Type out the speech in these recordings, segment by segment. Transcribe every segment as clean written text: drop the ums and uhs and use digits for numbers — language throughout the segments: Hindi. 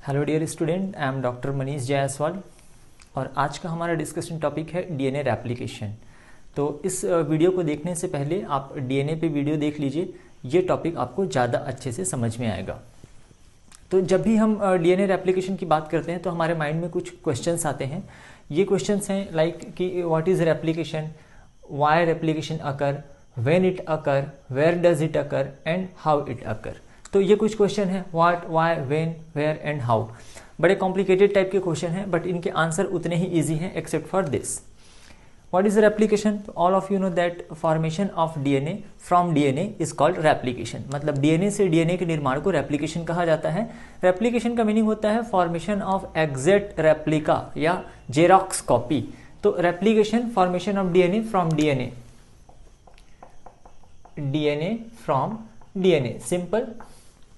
Hello dear student, I am doctor Manish Jaiswal और आज का हमारा डिस्कशन टॉपिक है डीएनए रेप्लिकेशन। तो इस वीडियो को देखने से पहले आप डीएनए पे वीडियो देख लीजिए, ये टॉपिक आपको ज़्यादा अच्छे से समझ में आएगा। तो जब भी हम डीएनए रेप्लिकेशन की बात करते हैं तो हमारे माइंड में कुछ क्वेश्चंस आते हैं। ये क्वेश्चंस हैं लाइक कि what is replication, why replication occur, when it occur, where does it occur and how it occur. तो ये कुछ क्वेश्चन है, what, why, when, where and how. बड़े कॉम्प्लिकेटेड टाइप के क्वेश्चन हैं बट इनके आंसर उतने ही ईजी हैं except for this. What is replication? All of you know that formation of DNA from DNA is called replication. मतलब डीएनए से डीएनए के निर्माण को रेप्लिकेशन कहा जाता है। रेप्लिकेशन का मीनिंग होता है फॉर्मेशन ऑफ एग्जैक्ट रेप्लिका या जेरॉक्स कॉपी। तो replication, formation of DNA from DNA, DNA from DNA, simple,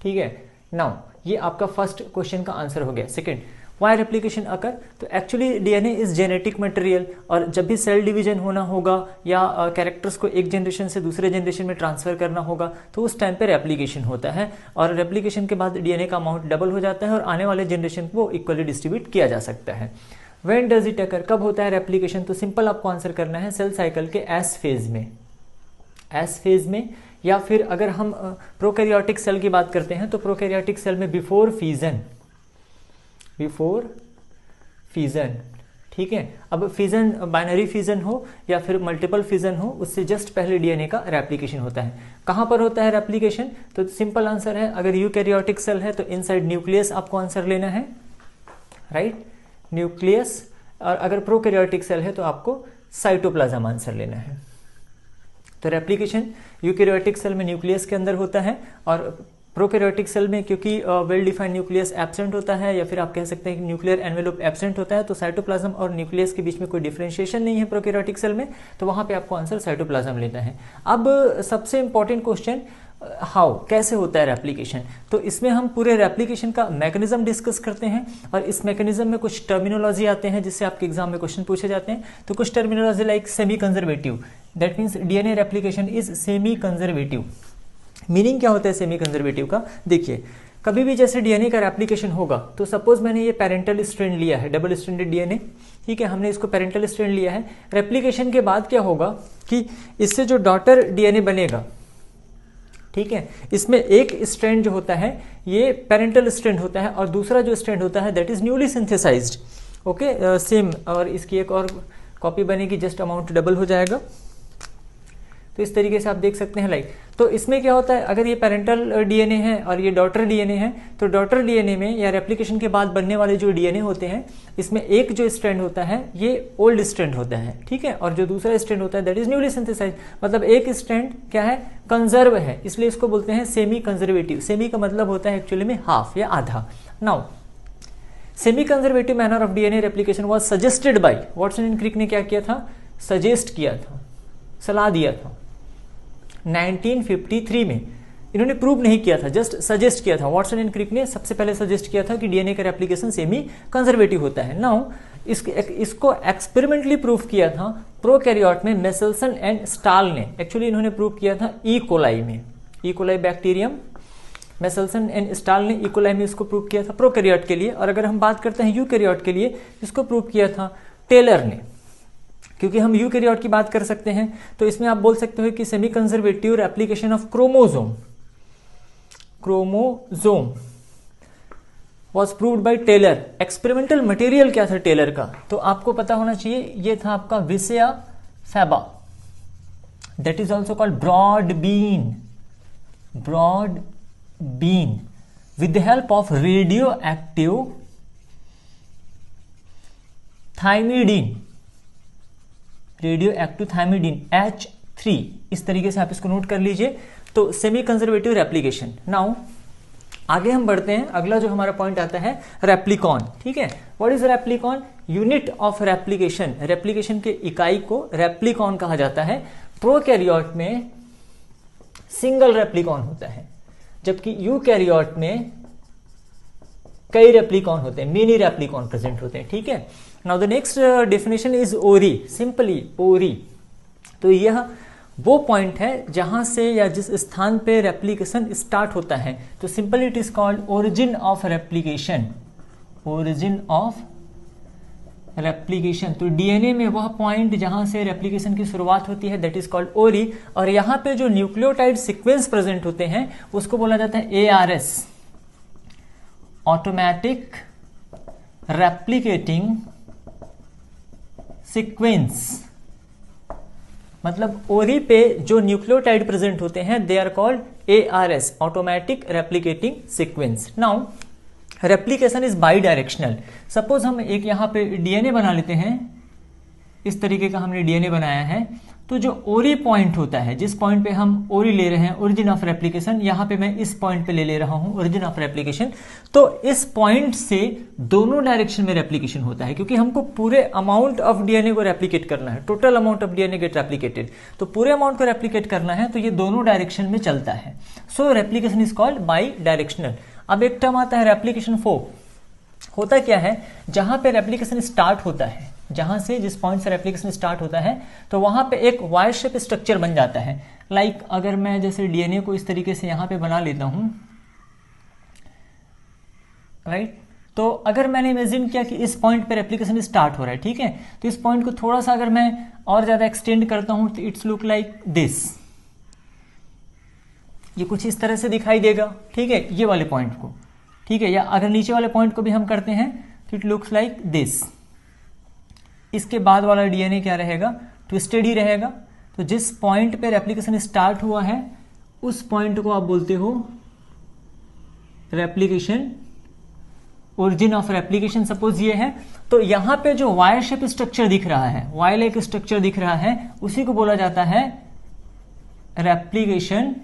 ठीक है। नाउ ये आपका फर्स्ट क्वेश्चन का आंसर हो गया। सेकंड, व्हाई रेप्लिकेशन अकर? तो actually DNA is genetic material और जब भी सेल डिवीजन होना होगा या कैरेक्टर्स को एक जनरेशन से दूसरे जनरेशन में ट्रांसफर करना होगा तो उस टाइम पे रेप्लिकेशन होता है और रेप्लिकेशन के बाद डीएनए का अमाउंट डबल हो जाता है और आने वाले जनरेशन को इक्वली डिस्ट्रीब्यूट किया जा सकता है। व्हेन डज इट अकर? कब होता है रेप्लिकेशन? तो सिंपल आपको आंसर करना है सेल साइकिल के एस फेज में, एस फेज में, या फिर अगर हम प्रोकैरियोटिक सेल की बात करते हैं तो प्रोकैरियोटिक सेल में बिफोर फीजन, बिफोर फीजन, ठीक है। अब फीजन, बाइनरी फीजन हो या फिर मल्टीपल फीजन हो, उससे जस्ट पहले डीएनए का रेप्लिकेशन होता है। कहां पर होता है रेप्लिकेशन? तो सिंपल आंसर है, अगर यूकैरियोटिक सेल है तो इनसाइड न्यूक्लियस आपको आंसर लेना है, राइट, न्यूक्लियस। और अगर प्रोकैरियोटिक सेल है तो आपको साइटोप्लाज्म आंसर लेना है। तो रेप्लिकेशन यूकैरियोटिक सेल में न्यूक्लियस के अंदर होता है और प्रोकैरियोटिक सेल में क्योंकि वेल डिफाइंड न्यूक्लियस एब्सेंट होता है या फिर आप कह सकते हैं कि न्यूक्लियर एनवेलोप एब्सेंट होता है, तो साइटोप्लाज्म और न्यूक्लियस के बीच में कोई डिफरेंशिएशन नहीं है प्रोकैरियोटिक सेल में, तो वहां पे आपको आंसर साइटोप्लाज्म लेना है। अब सबसे इंपॉर्टेंट क्वेश्चन, हाउ, कैसे होता है रेप्लिकेशन? तो इसमें हम पूरे रेप्लिकेशन का मैकेनिज्म डिस्कस करते हैं और इस मैकेनिज्म में कुछ टर्मिनोलॉजी आते हैं जिससे आपके एग्जाम में क्वेश्चन पूछे जाते हैं। तो कुछ terminology like semi conservative, that means DNA replication is semi conservative. Meaning क्या होता है सेमी कंजर्वेटिव का? देखिए, कभी भी जैसे डीएनए का रेप्लिकेशन होगा तो सपोज मैंने ये पेरेंटल स्ट्रैंड लिया है, डबल स्ट्रैंडेड डीएनए, ठीक है, हमने इसको पेरेंटल स्ट्रैंड लिया है। रेप्लिकेशन के बाद क्या होगा कि इससे जो डॉटर डीएनए बनेगा, ठीक है, इसमें एक स्ट्रैंड जो होता है ये पेरेंटल स्ट्रैंड होता है और दूसरा जो स्ट्रैंड होता है that is newly synthesized, okay, same, और इसकी एक और कॉपी बनेगी, जस्ट अमाउंट डबल हो जाएगा। तो इस तरीके से आप देख सकते हैं लाइक। तो इसमें क्या होता है, अगर ये पेरेंटल डीएनए है और ये डॉटर डीएनए है तो डॉटर डीएनए में या रेप्लिकेशन के बाद बनने वाले जो डीएनए होते हैं इसमें एक जो स्ट्रैंड होता है ये ओल्ड स्ट्रैंड होता है, ठीक है, और जो दूसरा स्ट्रैंड होता है दैट इज न्यूली सिंथेसाइज। मतलब एक स्ट्रैंड क्या है, कंजर्व है, इसलिए इसको बोलते हैं सेमी कंजर्वेटिव। सेमी का मतलब होता है एक्चुअली में हाफ या आधा। Now semi conservative manner of DNA replication was suggested by Watson and Crick ने क्या किया था, सजेस्ट किया था, सलाह दिया था 1953 में। इन्होंने प्रूव नहीं किया था, जस्ट सजेस्ट किया था। वाटसन एंड क्रिक ने सबसे पहले सजेस्ट किया था कि डीएनए का रेप्लिकेशन सेमी कंजर्वेटिव होता है। नाउ इसको एक्सपेरिमेंटली प्रूव किया था प्रोकैरियोट में मेसेल्सन एंड स्टाल ने। एक्चुअली इन्होंने प्रूव किया था ई कोलाई में, E coli bacterium, Meselson and stall ने ई कोलाई में इसको प्रूव किया था प्रोकैरियोट के लिए। और अगर हम बात करते हैं यूकैरियोट के लिए, इसको प्रूव किया था टेलर ने। क्योंकि हम यूकैरियोट की बात कर सकते हैं तो इसमें आप बोल सकते हो कि semi conservative replication of chromosome, chromosome was proved by Taylor. Experimental material क्या था टेलर का, तो आपको पता होना चाहिए, ये था आपका Vicia faba, that is also called broad bean, broad bean, with the help of radio active thymidine, radio active thymidine H3, इस तरीके से आप इसको नोट कर लीजिए। तो सेमी कंजर्वेटिव रेप्लिकेशन। नाउ आगे हम बढ़ते हैं, अगला जो हमारा पॉइंट आता है रेप्लिकॉन, ठीक है। What is replicon? Unit of replication, replication के इकाई को रेप्लिकॉन कहा जाता है। प्रोकैरियोट में सिंगल रेप्लिकॉन होता है जबकि यूकैरियोट में कई रेप्लिकॉन होते हैं, मिनी रेप्लिकॉन प्रेजेंट होते हैं, ठीक है। Now the next definition is ओरी, सिंपली ओरी। तो यह वो पॉइंट है जहां से या जिस स्थान पे रेप्लिकेशन स्टार्ट होता है, तो simply it is called origin of replication, origin of replication. तो डीएनए में वह पॉइंट जहां से रेप्लिकेशन की शुरुआत होती है दैट इज कॉल्ड ओरी, और यहां पे जो न्यूक्लियोटाइड सीक्वेंस प्रेजेंट होते हैं उसको बोला जाता है एआरएस, ऑटोमेटिक रेप्लिकेटिंग सीक्वेंस। मतलब ओरी पे जो न्यूक्लियोटाइड प्रेजेंट होते हैं they are called ARS, automatic replicating sequence. Now replication is bidirectional. Suppose हम एक यहाँ पे डीएनए बना लेते हैं, इस तरीके का हमने डीएनए बनाया है, तो जो ओरी पॉइंट होता है, जिस पॉइंट पे हम ओरी ले रहे हैं ओरिजिन ऑफ रेप्लिकेशन, यहाँ पे मैं इस पॉइंट पे ले रहा हूँ ओरिजिन ऑफ रेप्लिकेशन, तो इस पॉइंट से दोनों डायरेक्शन में रेप्लिकेशन होता है, क्योंकि हमको पूरे अमाउंट ऑफ डीएनए को रेप्लिकेट करना है, total amount of DNA get replicated, तो पूरे अमाउंट को रेप्लिकेट करना है, तो ये दोनों डायरेक्शन में चलता है। So replication is called bidirectional. अब एक टर्म आता है रेप्लिकेशन फोर्क। होता क्या है, जहां पे रेप्लिकेशन स्टार्ट होता है, जहां से जिस पॉइंट से रेप्लिकेशन स्टार्ट होता है, तो वहां पे एक वायर शेप स्ट्रक्चर बन जाता है। लाइक अगर मैं जैसे डीएनए को इस तरीके से यहां पे बना लेता हूं, राइट, तो अगर मैंने इमेजिन किया कि इस पॉइंट पे रेप्लिकेशन स्टार्ट हो रहा है, ठीक है, तो इस पॉइंट को थोड़ा सा अगर मैं और ज्यादा एक्सटेंड करता हूं तो इट्स लुक लाइक दिस, ये कुछ इस तरह से दिखाई देगा, ठीक है, ये वाले पॉइंट को, ठीक है, या अगर नीचे वाले पॉइंट को भी हम करते हैं तो इट लुक्स लाइक दिस। इसके बाद वाला डीएनए क्या रहेगा, ट्विस्टेड ही रहेगा। तो जिस पॉइंट पे रेप्लिकेशन स्टार्ट हुआ है उस पॉइंट को आप बोलते हो replication, origin of replication suppose ये है, तो यहां पे जो वायर शेप स्ट्रक्चर दिख रहा है, वायर लाइक स्ट्रक्चर दिख रहा है, उसी को बोला जाता है रेप्लिकेशन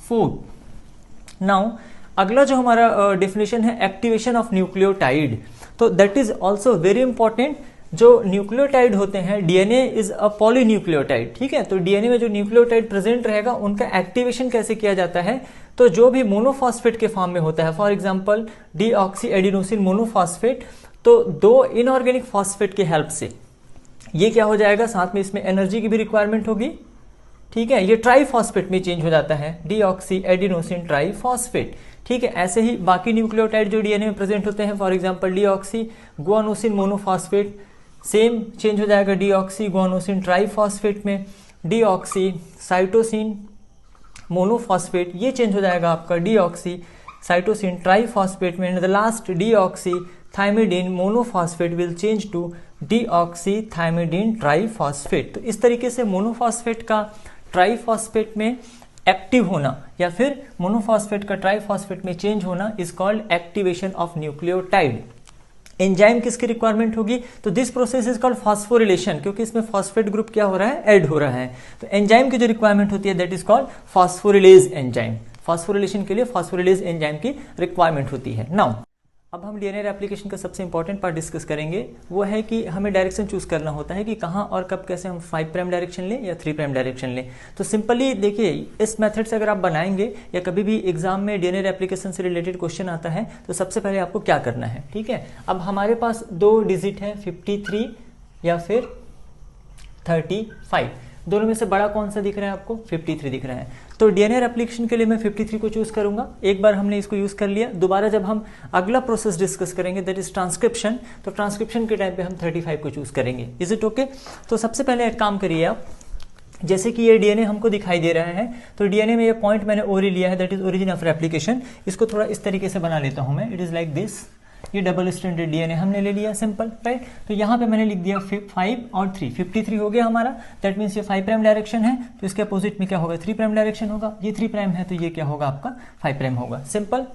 फोर्क। नाउ अगला जो हमारा डेफिनेशन है एक्टिवेशन ऑफ न्यूक्लियोटाइड, तो that is also very important. जो न्यूक्लियोटाइड होते हैं, डीएनए इज अ पॉलीन्यूक्लियोटाइड, ठीक है, तो डीएनए में जो न्यूक्लियोटाइड प्रेजेंट रहेगा उनका एक्टिवेशन कैसे किया जाता है, तो जो भी मोनोफॉस्फेट के फॉर्म में होता है, for example deoxy adenosine monophosphate, तो दो इनऑर्गेनिक फॉस्फेट की हेल्प से ये क्या हो जाएगा, साथ में इसमें एनर्जी की भी रिक्वायरमेंट होगी, ठीक है, ये ट्राईफॉस्फेट में चेंज हो जाता है, डीऑक्सी एडिनोसिन ट्राईफॉस्फेट, ठीक है। ऐसे ही बाकी न्यूक्लियोटाइड जो डीएनए में प्रेजेंट होते हैं, for example deoxy guanosine monophosphate, same change हो जाएगा डीऑक्सी गुआनोसिन ट्राईफॉस्फेट में, डीऑक्सी साइटोसिन मोनोफॉस्फेट ये चेंज हो जाएगा आपका डीऑक्सी साइटोसिन ट्राईफॉस्फेट में, and the last deoxy thymidine monophosphate will change two deoxy thymidine triphosphate. तो इस तरीके से मोनोफॉस्फेट का ट्राईफॉस्फेट में एक्टिव होना या फिर मोनोफॉस्फेट का ट्राईफॉस्फेट में चेंज होना is called activation of nucleotide. Enzyme किसकी रिक्वायरमेंट होगी, तो this process is called phosphorylation, क्योंकि इसमें फॉस्फेट ग्रुप क्या हो रहा है, ऐड हो रहा है, तो एंजाइम की जो रिक्वायरमेंट होती है that is called phosphorylase enzyme. Phosphorylation के लिए फॉस्फोरिलेज एंजाइम की रिक्वायरमेंट होती है। नाउ अब हम डीएनए रेप्लिकेशन का सबसे इंपॉर्टेंट पार्ट डिस्कस करेंगे, वो है कि हमें डायरेक्शन चूज करना होता है कि कहाँ और कब कैसे हम 5 प्राइम डायरेक्शन लें या 3 प्राइम डायरेक्शन लें। तो सिंपली देखिए, इस मेथड से अगर आप बनाएंगे या कभी भी एग्जाम में डीएनए रेप्लिकेशन से रिलेटेड क्वेश्चन आता है तो सबसे पहले आपको क्या करना है, ठीक है। अब हमारे पास 2 डिजिट है 53 या फिर 35, दोनों में से बड़ा कौन सा दिख रहा है आपको, 53 दिख रहा है। तो डीएनए रेप्लिकेशन के लिए मैं 53 को चूज करूंगा। एक बार हमने इसको यूज कर लिया, दोबारा जब हम अगला प्रोसेस डिस्कस करेंगे दैट इज ट्रांसक्रिप्शन, तो ट्रांसक्रिप्शन के टाइम पे हम 35 को चूज करेंगे। Is it okay. तो सबसे पहले एक काम करिए आप, जैसे कि ये डीएनए हमको दिखाई दे रहा है, तो डीएनए में ये पॉइंट मैंने ओरी लिया है that is origin of replication. इसको थोड़ा इस तरीके से बना लेता हूं मैं, इट इज लाइक दिस। ये डबल स्ट्रैंडेड डीएनए हमने ले लिया सिंपल, राइट। तो यहाँ पे मैंने लिख दिया 5 और 3, 53 हो गया हमारा। दैट मीन्स ये 5 प्राइम डायरेक्शन है, तो इसके अपोजिट में क्या होगा, 3 प्राइम डायरेक्शन होगा। ये 3 प्राइम है तो ये क्या होगा आपका 5 प्राइम होगा, सिंपल।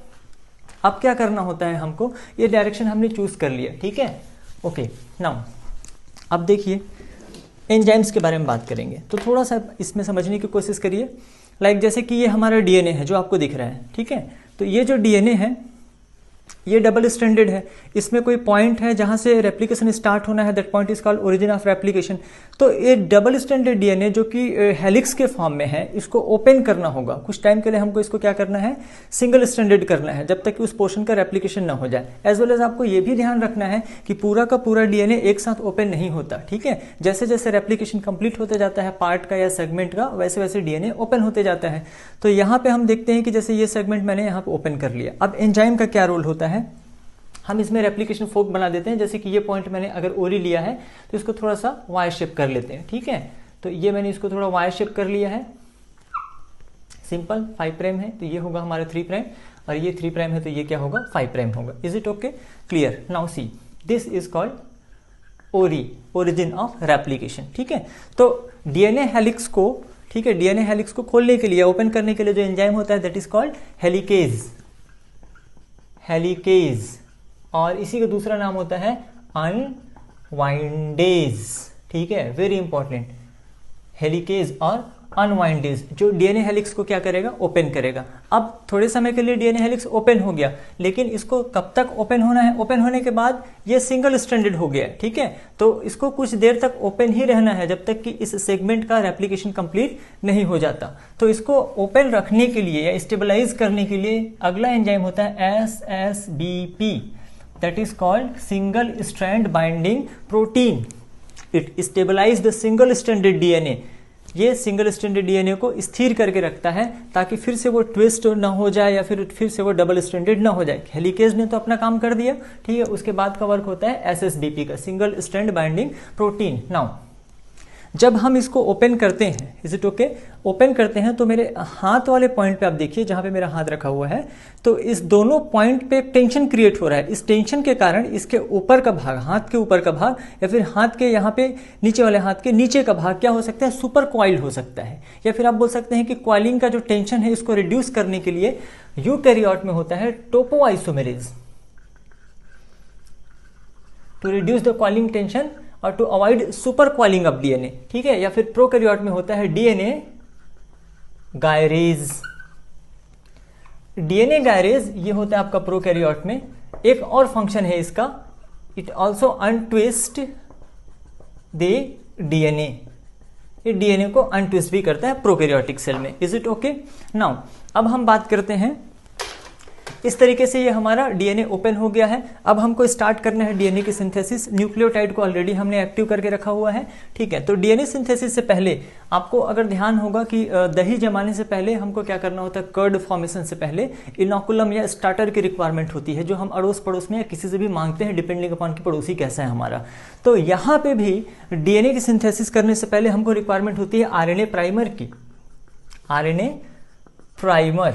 अब क्या करना होता है हमको, ये डायरेक्शन हमने चूज कर लिया, ठीक है, ओके। नाउ अब देखिए एंजाइम्स के बारे में बात करेंगे, तो थोड़ा सा इसमें समझने की कोशिश करिए। लाइक जैसे कि ये हमारा डीएनए है जो आपको दिख रहा है, ठीक है। तो ये जो डीएनए है ये डबल स्ट्रैंडेड है, इसमें कोई पॉइंट है जहां से रेप्लिकेशन स्टार्ट होना है, that point is called origin of replication. तो ये डबल स्ट्रैंडेड डीएनए जो कि हेलिक्स के फॉर्म में है, इसको ओपन करना होगा कुछ टाइम के लिए। हमको इसको क्या करना है, सिंगल स्ट्रैंडेड करना है, जब तक कि उस पोर्शन का रेप्लिकेशन ना हो जाए। एज वेल एज आपको ये भी ध्यान रखना है कि पूरा का पूरा डीएनए एक साथ ओपन नहीं होता, ठीक है। जैसे जैसे रेप्लिकेशन कंप्लीट होते जाता है पार्ट का या सेगमेंट का, वैसे वैसे डीएनए ओपन होते जाता है। तो यहाँ पे हम देखते हैं कि जैसे ये सेगमेंट मैंने यहाँ पे ओपन कर लिया। अब एंजाइम का क्या रोल होता है, हम इसमें रेप्लिकेशन फोक बना देते हैं। जैसे कि ये पॉइंट मैंने अगर ओरी लिया है तो इसको थोड़ा सा वाई शेप कर लेते हैं, ठीक है। तो ये मैंने इसको थोड़ा वाई शेप कर लिया है, सिंपल 5 प्राइम है तो ये होगा हमारा 3 प्राइम, और ये 3 प्राइम है तो ये क्या होगा 5 प्राइम होगा। Is it okay, clear? Now see this is called ओरी, ओरिजिन ऑफ रेप्लिकेशन, ठीक है। तो डीएनए हेलिक्स को, ठीक है, डीएनए हेलिक्स को खोलने के लिए, ओपन करने के लिए जो एंजाइम होता है that is called helicase, helicase, और इसी का दूसरा नाम होता है अनवाइंडेज, ठीक है, वेरी इंपॉर्टेंट, हेलिकेज और अनवाइंडेज, जो डीएनए हेलिक्स को क्या करेगा, ओपन करेगा। अब थोड़े समय के लिए डीएनए हेलिक्स ओपन हो गया, लेकिन इसको कब तक ओपन होना है, ओपन होने के बाद ये सिंगल स्ट्रैंडेड हो गया, ठीक है। तो इसको कुछ देर तक ओपन ही रहना है जब तक कि इस सेगमेंट का रेप्लिकेशन कंप्लीट नहीं हो जाता। तो इसको ओपन रखने के लिए या स्टेबलाइज करने के लिए अगला एंजाइम होता है SSBP, that is called single strand binding protein. It stabilize the single stranded DNA, ये सिंगल स्ट्रैंडेड डीएनए को स्थिर करके रखता है ताकि फिर से वो ट्विस्ट ना हो जाए या फिर से वो डबल स्ट्रैंडेड ना हो जाए। हेलिकेज ने तो अपना काम कर दिया, ठीक है। उसके बाद का वर्क होता है SSBP का, single strand binding protein. Now जब हम इसको ओपन करते हैं, इज इट ओके, ओपन करते हैं तो मेरे हाथ वाले पॉइंट पे आप देखिए, जहां पे मेरा हाथ रखा हुआ है, तो इस दोनों पॉइंट पे टेंशन क्रिएट हो रहा है। इस टेंशन के कारण इसके ऊपर का भाग, हाथ के ऊपर का भाग, या फिर हाथ के यहाँ पे नीचे वाले हाथ के नीचे का भाग क्या हो सकता है, सुपर क्वाइल्ड हो सकता है। या फिर आप बोल सकते हैं कि क्वाइलिंग का जो टेंशन है इसको रिड्यूस करने के लिए यूकैरियोट में होता है topoisomerase, to reduce the coiling tension और to avoid supercoiling of DNA, ठीक है। या फिर प्रोकैरियोट में होता है डीएनए गायरेज, डीएनए गायरेज ये होता है आपका प्रोकैरियोट में। एक और फंक्शन है इसका, it also untwist the DNA, ये डीएनए को अनट्विस्ट भी करता है प्रोकैरियोटिक सेल में। Is it okay? नाउ अब हम बात करते हैं, इस तरीके से ये हमारा डीएनए ओपन हो गया है। अब हमको स्टार्ट करना है डीएनए की सिंथेसिस। न्यूक्लियोटाइड को ऑलरेडी हमने एक्टिव करके रखा हुआ है, ठीक है। तो डीएनए सिंथेसिस से पहले आपको अगर ध्यान होगा कि दही जमाने से पहले हमको क्या करना होता है, कर्ड फॉर्मेशन से पहले इनोकुलम या स्टार्टर की रिक्वायरमेंट होती है, जो हम अड़ोस पड़ोस में या किसी से भी मांगते हैं, डिपेंडिंग अपॉन कि पड़ोसी कैसा है हमारा। तो यहाँ पे भी डीएनए की सिंथेसिस करने से पहले हमको रिक्वायरमेंट होती है आरएनए प्राइमर की, आरएनए प्राइमर,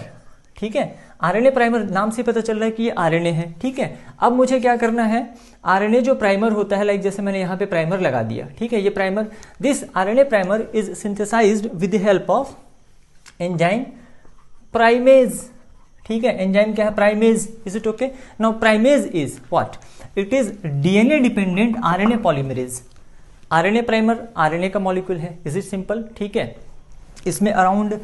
ठीक है। आरएनए प्राइमर नाम से पता चल रहा है कि ये आरएनए है, ठीक है। अब मुझे क्या करना है, आरएनए जो प्राइमर होता है, लाइक जैसे मैंने यहाँ पे प्राइमर लगा दिया, ठीक है, ये primer, this RNA primer is synthesized with the help of enzyme primase, ठीक है। एंजाइम क्या है, primase. Is it okay? Now primase is what? It is DNA dependent RNA polymerase. RNA primer RNA का मॉलिक्यूल है, इज इट सिंपल, ठीक है। इसमें अराउंड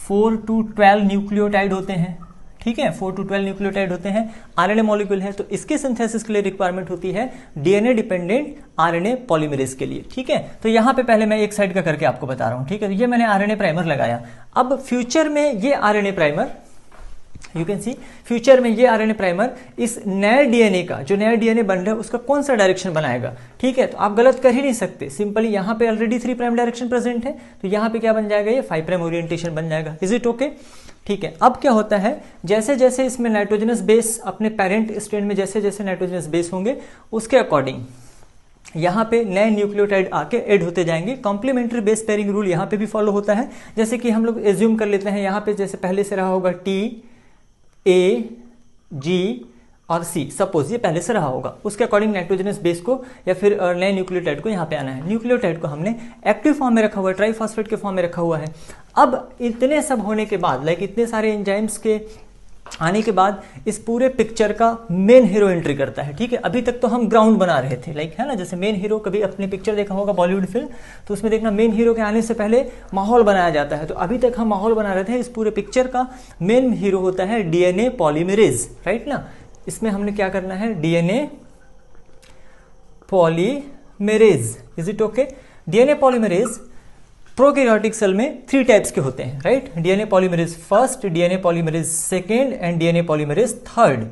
4 to 12 न्यूक्लियोटाइड होते हैं, ठीक है, 4 to 12 न्यूक्लियोटाइड होते हैं, आरएनए मॉलिक्यूल है। तो इसके सिंथेसिस के लिए रिक्वायरमेंट होती है डीएनए डिपेंडेंट आरएनए पॉलीमरेज के लिए, ठीक है। तो यहाँ पे पहले मैं एक साइड का करके आपको बता रहा हूँ, ठीक है। ये मैंने आरएनए प्राइमर लगाया। अब फ्यूचर में ये RNA primer, you can see, future में ये आरएनए प्राइमर इस नए डीएनए का, जो नया डीएनए बन रहा है उसका कौन सा डायरेक्शन बनाएगा, ठीक है। तो आप गलत कर ही नहीं सकते, सिंपली यहाँ पे ऑलरेडी 3 प्राइम डायरेक्शन प्रेजेंट है, तो यहाँ पे क्या बन जाएगा, ये 5 प्राइम ओरिएंटेशन बन जाएगा। Is it okay? ठीक है। अब क्या होता है, जैसे जैसे इसमें नाइट्रोजनस बेस अपने पेरेंट स्ट्रैंड में जैसे जैसे नाइट्रोजनस बेस होंगे, उसके अकॉर्डिंग यहाँ पे नए न्यूक्लियोटाइड आके ऐड होते जाएंगे। कॉम्प्लीमेंट्री बेस पेयरिंग रूल यहाँ पे भी फॉलो होता है। जैसे कि हम लोग एज्यूम कर लेते हैं, यहाँ पे जैसे पहले से रहा होगा T, A, G और C, सपोज ये पहले से रहा होगा, उसके अकॉर्डिंग नाइट्रोजनस बेस को या फिर नए न्यूक्लियोटाइड को यहाँ पे आना है। न्यूक्लियोटाइड को हमने एक्टिव फॉर्म में रखा हुआ है, ट्राइफॉस्फेट के फॉर्म में रखा हुआ है। अब इतने सब होने के बाद, लाइक इतने सारे एंजाइम्स के आने के बाद, इस पूरे पिक्चर का मेन हीरो एंट्री करता है, ठीक है। अभी तक तो हम ग्राउंड बना रहे थे, लाइक है ना, जैसे मेन हीरो, कभी अपनी पिक्चर देखा होगा बॉलीवुड फिल्म, तो उसमें देखना मेन हीरो के आने से पहले माहौल बनाया जाता है। तो अभी तक हम माहौल बना रहे थे, इस पूरे पिक्चर का मेन हीरो होता है डीएनए पॉलीमरेज, राइट ना। इसमें हमने क्या करना है, DNA polymerase. Is it okay? DNA polymerase prokaryotic cell में 3 टाइप्स के होते हैं, right. DNA polymerase first, DNA polymerase second and DNA polymerase third.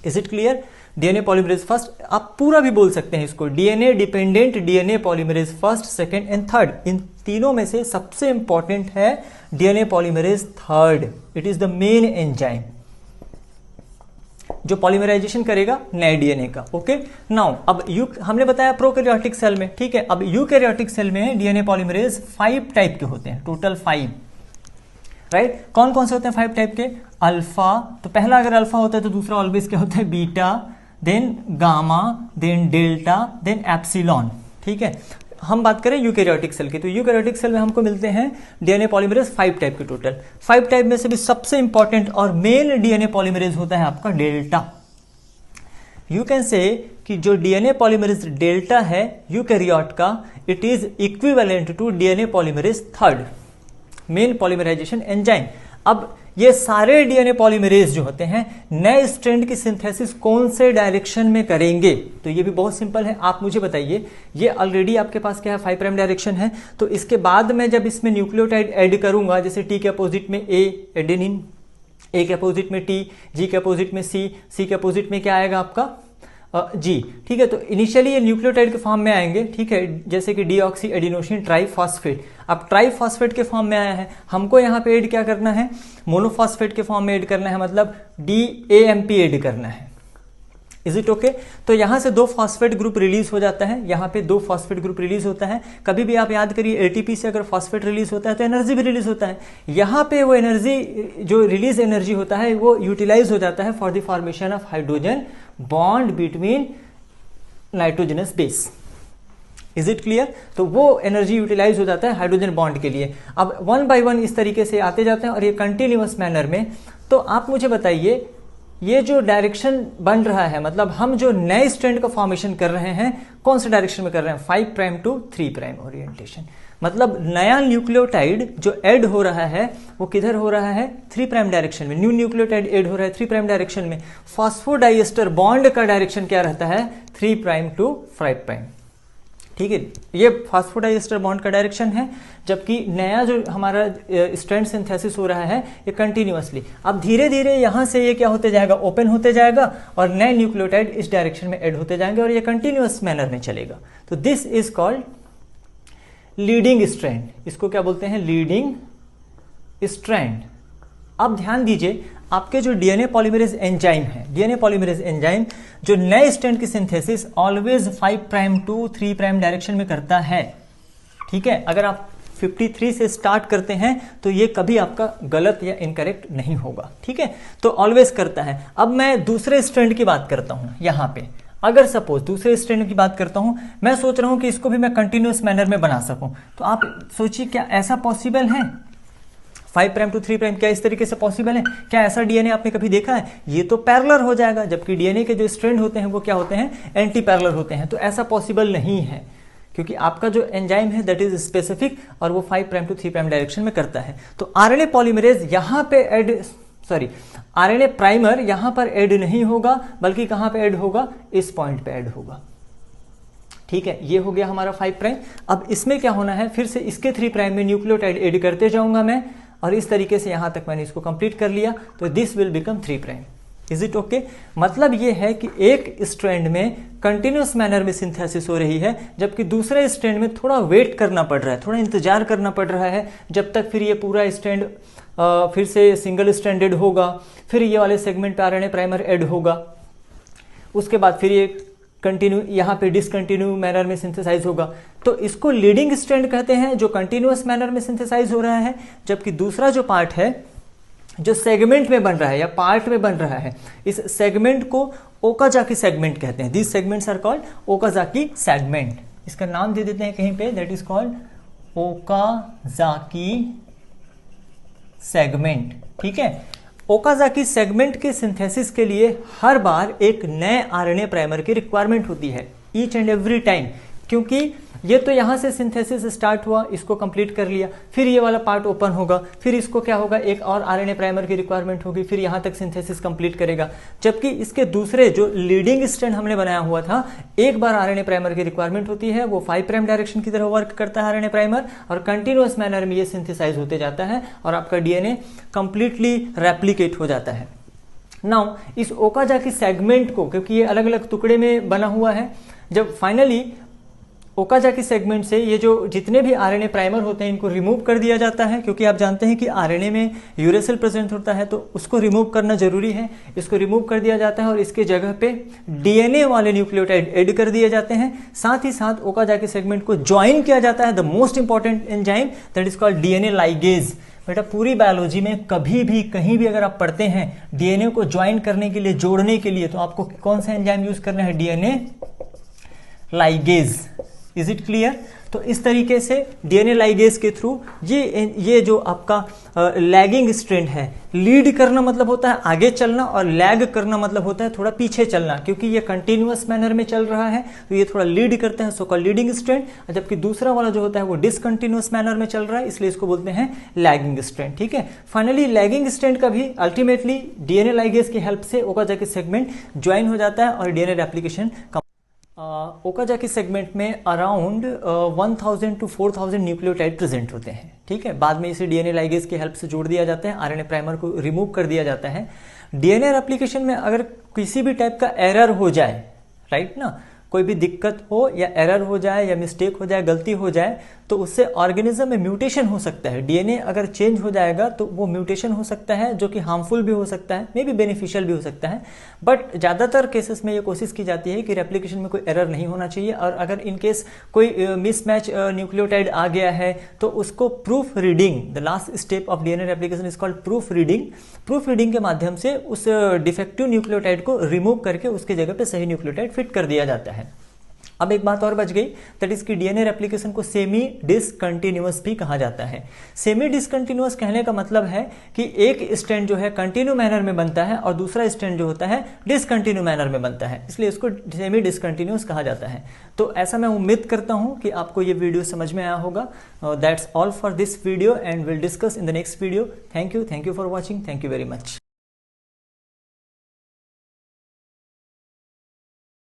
Is it clear? DNA polymerase first, आप पूरा भी बोल सकते हैं इसको, DNA dependent DNA polymerase first, second and third. इन तीनों में से सबसे इंपॉर्टेंट है DNA polymerase third. It is the main enzyme. जो पॉलीमराइजेशन करेगा नए डीएनए का। ओके, नाउ अब हमने बताया प्रोकैरियोटिक सेल में, ठीक है। अब यूकैरियोटिक सेल में डीएनए पॉलीमरेज 5 टाइप के होते हैं, टोटल 5, राइट। कौन कौन से होते हैं 5 टाइप के? अल्फा, तो पहला अगर अल्फा होता है तो दूसरा ऑलवेज क्या होता है? Beta, then gamma, then delta, then epsilon, ठीक है। हम बात करें यूकैरियोटिक सेल की, तो यूकैरियोटिक सेल में हमको मिलते हैं डीएनए पॉलीमरेज 5 टाइप के टोटल। 5 टाइप में से भी सबसे इंपॉर्टेंट और मेन डीएनए पॉलीमरेज होता है आपका डेल्टा। यू कैन से कि जो डीएनए पॉलीमरेज डेल्टा है यूकैरियोट का, it is equivalent to DNA polymerase 3rd main polymerization enzyme. अब ये सारे डीएनए पॉलीमरेज जो होते हैं नए स्ट्रैंड की सिंथेसिस कौन से डायरेक्शन में करेंगे? तो ये भी बहुत सिंपल है, आप मुझे बताइए। ये ऑलरेडी आपके पास क्या है? 5 प्राइम डायरेक्शन है। तो इसके बाद मैं जब इसमें न्यूक्लियोटाइड ऐड करूंगा, जैसे टी के अपोजिट में ए एडेनिन, ए के अपोजिट में टी, जी के अपोजिट में सी, सी के अपोजिट में क्या आएगा आपका? जी, ठीक है। तो इनिशियली ये न्यूक्लियोटाइड के फॉर्म में आएंगे, ठीक है, जैसे कि डीऑक्सी एडिनोसिन ट्राइफॉस्फेट। अब ट्राइफॉस्फेट के फॉर्म में आया है, हमको यहाँ पे ऐड क्या करना है? मोनोफॉस्फेट के फॉर्म में ऐड करना है, मतलब DAMP ऐड करना है। Is it okay? तो यहाँ से 2 फॉस्फेट ग्रुप रिलीज हो जाता है, यहाँ पे 2 फॉस्फेट ग्रुप रिलीज होता है। कभी भी आप याद करिए ATP से अगर फॉस्फेट रिलीज होता है तो एनर्जी भी रिलीज होता है। यहाँ पे वो एनर्जी, जो रिलीज एनर्जी होता है, वो यूटिलाइज हो जाता है for the formation of hydrogen bond between nitrogenous base. Is it clear? तो वो एनर्जी यूटिलाइज हो जाता है हाइड्रोजन बॉन्ड के लिए। अब 1 बाय 1 इस तरीके से आते जाते हैं और ये कंटिन्यूअस मैनर में। तो आप मुझे बताइए, ये जो डायरेक्शन बन रहा है, मतलब हम जो नए स्ट्रैंड का फॉर्मेशन कर रहे हैं, कौन से डायरेक्शन में कर रहे हैं? 5 प्राइम टू 3 प्राइम ओरिएंटेशन। मतलब नया न्यूक्लियोटाइड जो ऐड हो रहा है वो किधर हो रहा है? 3 प्राइम डायरेक्शन में। न्यू न्यूक्लियोटाइड ऐड हो रहा है 3 प्राइम डायरेक्शन में। फॉस्फोडाइएस्टर बॉन्ड का डायरेक्शन क्या रहता है? 3 प्राइम टू 5 प्राइम, ठीक है। ये फॉस्फोडाइएस्टर बॉन्ड का डायरेक्शन है, जबकि नया जो हमारा स्ट्रैंड सिंथेसिस हो रहा है ये कंटिन्यूअसली। अब धीरे धीरे यहाँ से ये क्या होते जाएगा? ओपन होते जाएगा और नए न्यूक्लियोटाइड इस डायरेक्शन में ऐड होते जाएंगे और ये कंटिन्यूअस मैनर में चलेगा। तो this is called leading strand. इसको क्या बोलते हैं? Leading strand. अब ध्यान दीजिए, आपके जो डीएनए पॉलीमरेज एंजाइम है, डीएनए पॉलीमरेज एंजाइम जो नए स्ट्रैंड की synthesis always 5 prime to 3 prime direction में करता है, ठीक है। अगर आप 53 से स्टार्ट करते हैं तो ये कभी आपका गलत या इनकरेक्ट नहीं होगा, ठीक है। तो ऑलवेज करता है। अब मैं दूसरे स्ट्रैंड की बात करता हूं यहाँ पे। अगर सपोज दूसरे स्ट्रैंड की बात करता हूं, मैं सोच रहा हूं कि इसको भी मैं कंटिन्यूअस मैनर में बना सकूं, तो आप सोचिए क्या ऐसा पॉसिबल है? 5 प्राइम टू 3 प्राइम क्या इस तरीके से पॉसिबल है? क्या ऐसा डीएनए आपने कभी देखा है? ये तो पैरेलल हो जाएगा, जबकि डीएनए के जो स्ट्रैंड होते हैं वो क्या होते हैं? एंटी पैरेलल होते हैं। तो ऐसा पॉसिबल नहीं है, क्योंकि आपका जो एंजाइम है दैट इज स्पेसिफिक और वो 5 प्राइम टू 3 प्राइम डायरेक्शन में करता है। तो आरएनए पॉलीमरेज यहाँ पे आरएनए प्राइमर यहाँ पर ऐड नहीं होगा, बल्कि कहाँ पे ऐड होगा? इस पॉइंट पे ऐड होगा, ठीक है। ये हो गया हमारा 5 प्राइम। अब इसमें क्या होना है? फिर से इसके 3 प्राइम में न्यूक्लियोटाइड ऐड करते जाऊंगा मैं, और इस तरीके से यहां तक मैंने इसको कंप्लीट कर लिया, तो this will become 3 prime. Is it okay? मतलब ये है कि एक स्ट्रैंड में कंटिन्यूअस मैनर में सिंथेसिस हो रही है, जबकि दूसरे स्ट्रैंड में थोड़ा वेट करना पड़ रहा है, थोड़ा इंतजार करना पड़ रहा है, जब तक फिर ये पूरा स्ट्रैंड फिर से सिंगल स्ट्रैंडेड होगा, फिर ये वाले सेगमेंट पे आरएनए प्राइमर ऐड होगा, उसके बाद फिर ये कंटिन्यू यहाँ पे डिसकंटिन्यू मैनर में सिंथेसाइज होगा। तो इसको लीडिंग स्ट्रैंड कहते हैं, जो कंटिन्यूअस मैनर में सिंथेसाइज हो रहा है, जबकि दूसरा जो पार्ट है जो सेगमेंट में बन रहा है या पार्ट में बन रहा है, इस सेगमेंट को ओकाजाकी सेगमेंट कहते हैं। These segments are called Okazaki segment. इसका नाम दे देते हैं कहीं पे, that is called Okazaki segment, ठीक है। ओकाजाकी सेगमेंट के सिंथेसिस के लिए हर बार एक नए आरएनए प्राइमर की रिक्वायरमेंट होती है, ईच एंड एवरी टाइम, क्योंकि ये तो यहां से सिंथेसिस स्टार्ट हुआ, इसको कंप्लीट कर लिया, फिर ये वाला पार्ट ओपन होगा, फिर इसको क्या होगा? एक और आरएनए प्राइमर की रिक्वायरमेंट होगी, फिर यहां तक सिंथेसिस कंप्लीट करेगा। जबकि इसके दूसरे जो लीडिंग स्ट्रैंड हमने बनाया हुआ था, एक बार आरएनए प्राइमर की रिक्वायरमेंट होती है, वो 5 प्राइम डायरेक्शन की तरह वर्क करता है आरएनए प्राइमर, और कंटिन्यूअस मैनर में ये सिंथेसाइज होते जाता है और आपका डीएनए कंप्लीटली रेप्लिकेट हो जाता है। नाउ इस ओकाजाकी सेगमेंट को, क्योंकि ये अलग अलग टुकड़े में बना हुआ है, जब फाइनली ओकाजाकी सेगमेंट से ये जो जितने भी आरएनए प्राइमर होते हैं इनको रिमूव कर दिया जाता है, क्योंकि आप जानते हैं कि आरएनए में यूरेसिल प्रेजेंट होता है, तो उसको रिमूव करना जरूरी है। इसको रिमूव कर दिया जाता है और इसके जगह पे डीएनए वाले न्यूक्लियोटाइड ऐड कर दिए जाते हैं। साथ ही साथ ओकाजाकी सेगमेंट को ज्वाइन किया जाता है the most important enzyme that is called DNA ligase. बेटा पूरी बायोलॉजी में कभी भी कहीं भी अगर आप पढ़ते हैं डीएनए को ज्वाइन करने के लिए, जोड़ने के लिए, तो आपको कौन सा एंजाइम यूज करना है? DNA ligase. Is it clear? तो इस तरीके से डीएनए लाइगेज के थ्रू ये जो आपका लैगिंग स्ट्रैंड है, लीड करना मतलब होता है आगे चलना और लैग करना मतलब होता है थोड़ा पीछे चलना, क्योंकि ये कंटिन्यूअस मैनर में चल रहा है तो ये थोड़ा लीड करते हैं, सो कॉल्ड लीडिंग स्ट्रैंड। जबकि दूसरा वाला जो होता है वो डिसकंटिन्यूअस मैनर में चल रहा है, इसलिए इसको बोलते हैं लैगिंग स्ट्रैंड। ठीक है, फाइनली लैगिंग स्ट्रैंड का भी अल्टीमेटली डीएनए लाइगेज की हेल्प से ओकाजाकी सेगमेंट ज्वाइन हो जाता है और डीएनए रेप्लिकेशन। ओकाजाकी सेगमेंट में अराउंड 1000 to 4000 न्यूक्लियोटाइड प्रेजेंट होते हैं। ठीक है, बाद में इसे डीएनए लाइगेज की हेल्प से जोड़ दिया जाता है, आरएनए प्राइमर को रिमूव कर दिया जाता है। डीएनए रेप्लिकेशन में अगर किसी भी टाइप का एरर हो जाए, राइट ना, कोई भी दिक्कत हो या एरर हो जाए या मिस्टेक हो जाए, गलती हो जाए, तो उससे ऑर्गेनिज्म में म्यूटेशन हो सकता है। डीएनए अगर चेंज हो जाएगा तो वो म्यूटेशन हो सकता है जो कि हार्मफुल भी हो सकता है, मे बी बेनिफिशियल भी हो सकता है। बट ज़्यादातर केसेस में ये कोशिश की जाती है कि रेप्लिकेशन में कोई एरर नहीं होना चाहिए, और अगर इन केस कोई मिसमैच न्यूक्लियोटाइड आ गया है तो उसको proof reading, the last step of DNA replication is called proof reading. Proof reading के माध्यम से उस डिफेक्टिव न्यूक्लियोटाइड को रिमूव करके उसके जगह पे सही न्यूक्लियोटाइड फिट कर दिया जाता है। अब एक बात और बच गई, दैट इज कि डीएनए रेप्लिकेशन को सेमी डिसकंटिन्यूअस भी कहा जाता है। सेमी डिसकंटिन्यूअस कहने का मतलब है कि एक स्ट्रैंड जो है कंटिन्यू मैनर में बनता है और दूसरा स्ट्रैंड जो होता है डिसकंटिन्यू मैनर में बनता है, इसलिए इसको सेमी डिसकंटिन्यूअस कहा जाता है। तो ऐसा मैं उम्मीद करता हूं कि आपको ये वीडियो समझ में आया होगा। That's all for this video and will discuss in the next video. Thank you for watching. Thank you very much.